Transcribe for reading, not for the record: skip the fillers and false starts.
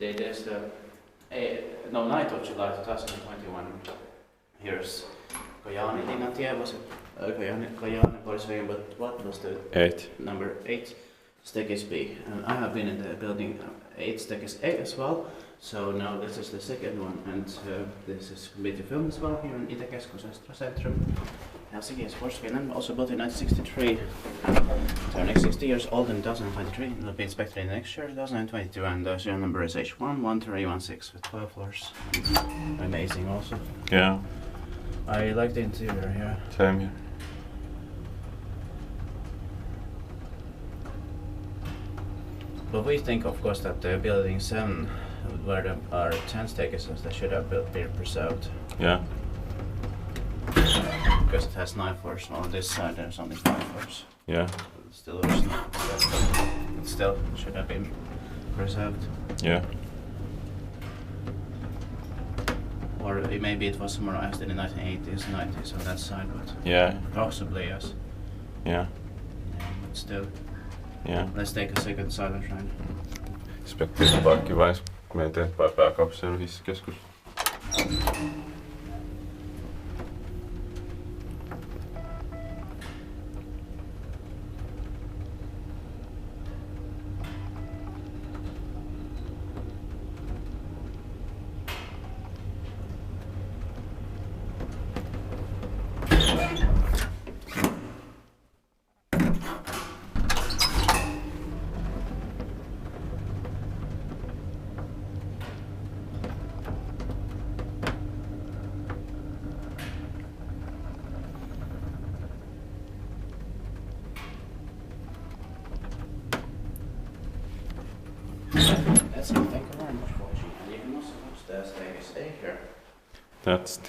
There's the 9th of July 2021. Here's Kajaaninlinnantie, was it? Kajaanin, but what was the 8. number 8? Staircase B. And I have been in the building 8 staircase A as well. So now this is the second one, and this is completely filmed as well here in Itäkeskus Centrum. Helsinki is Sports Finland, also built in 1963, turning 60 years old in 2023. It'll be inspected in next year, 2022, and the serial number is H11316 with 12 floors. Amazing also. Yeah. I like the interior here. Same here. But we think, of course, that the building 7, where there are 10 staircases, they should have been preserved. Yeah. Because it has 9 floors. On this side, there's only 5 floors. Yeah. It still should have been preserved. Yeah. Or maybe it was modernized in the 1980s, 90s on that side, but Yeah. possibly yes. Yeah. But still, Yeah. let's take a second silent ride. Spektiivinen parkki vain meidän eteenpäin pääkaupunkiseudulla hissikeskus. That's it. Thank you very much for watching. And you can also watch the staircase A here. That's